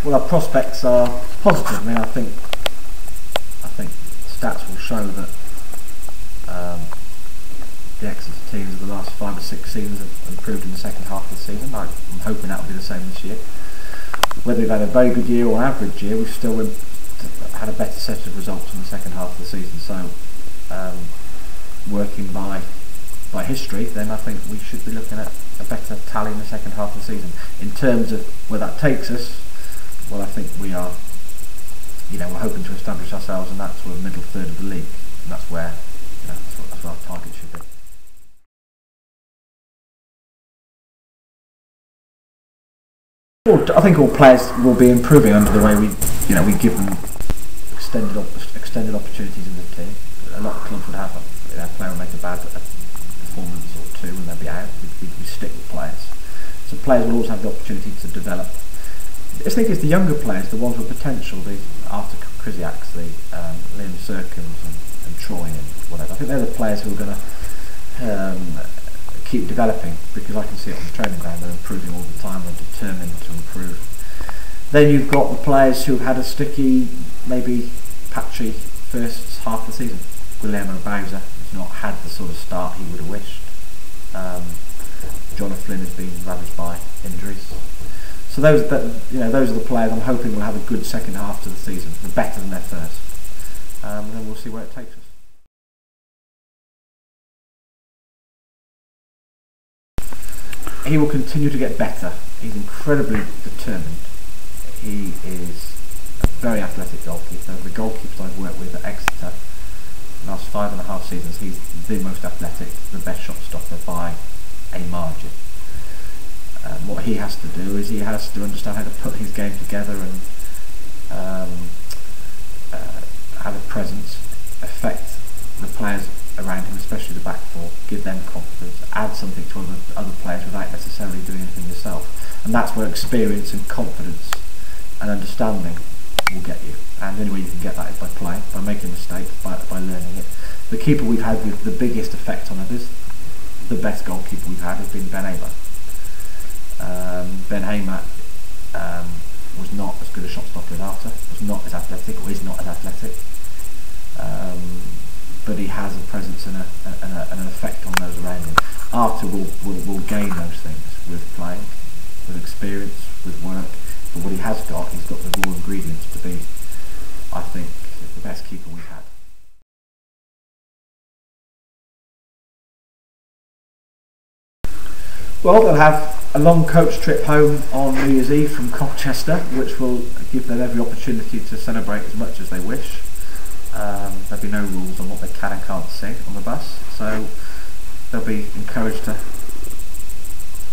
Well, our prospects are positive. I mean, I think stats will show that the Exeter teams of the last 5 or 6 seasons have improved in the second half of the season. I'm hoping that will be the same this year. Whether we've had a very good year or an average year, we've still had a better set of results in the second half of the season. So, working by history, then I think we should be looking at a better tally in the second half of the season. In terms of where that takes us, well, I think we are, we're hoping to establish ourselves in that sort of middle third of the league, and that's where, that's where our target should be. I think all players will be improving under the way we give them extended opportunities in the team. A lot of clubs would have a player will make a bad performance or two and they'll be out. We stick with players, so players will always have the opportunity to develop. I think it's the younger players, the ones with potential, the Arthur Krisiaks, the Liam Serkins and Troy and whatever. I think they're the players who are going to keep developing, because I can see it on the training ground. They're improving all the time. They're determined to improve. Then you've got the players who've had a sticky, maybe patchy first half of the season. Guillermo Bowser has not had the sort of start he would have wished. John O'Flynn has been ravaged by injuries. So those are the players I'm hoping will have a good second half to the season. They're better than their first. And then we'll see where it takes us. He will continue to get better. He's incredibly determined. He is a very athletic goalkeeper. The goalkeepers I've worked with at Exeter in the last 5.5 seasons, he's the most athletic, the best shot stopper by a margin. What he has to do is he has to understand how to put his game together and have a presence, affect the players around him, especially the back four, give them confidence, add something to other players without necessarily doing anything yourself. And that's where experience and confidence and understanding will get you. And the only way you can get that is by playing, by making mistakes, by learning it. The keeper we've had with the biggest effect on others, the best goalkeeper we've had, has been Ben Hamer. Ben Hamer was not as good a shot stopper as Arthur, was not as athletic, or is not as athletic. But he has a presence and an effect on those around him. Arthur will gain those things with playing, with experience, with work. But what he's got the raw ingredients to be, I think, the best keeper we've had. Well, they'll have a long coach trip home on New Year's Eve from Colchester, which will give them every opportunity to celebrate as much as they wish. There'll be no rules on what they can and can't sing on the bus, so they'll be encouraged to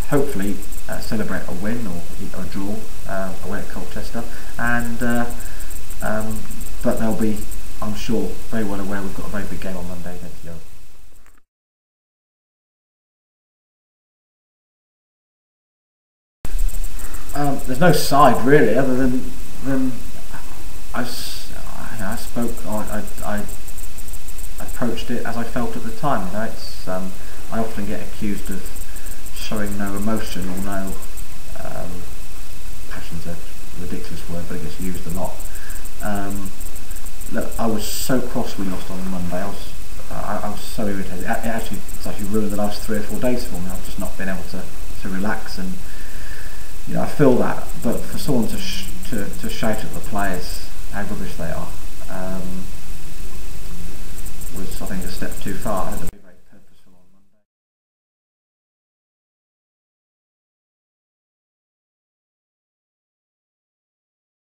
hopefully celebrate a win or a draw away at Colchester, and but they'll be, I'm sure, very well aware we've got a very big game on Monday against Yo. There's no side really, other than I approached it as I felt at the time. It's I often get accused of showing no emotion or no passion's a ridiculous word, but it gets used a lot. Look, I was so cross we lost on Monday. I was so irritated. It's actually ruined the last 3 or 4 days for me. I've just not been able to relax, and I feel that. But for someone to shout at the players how rubbish they are was, I think, a step too far. I don't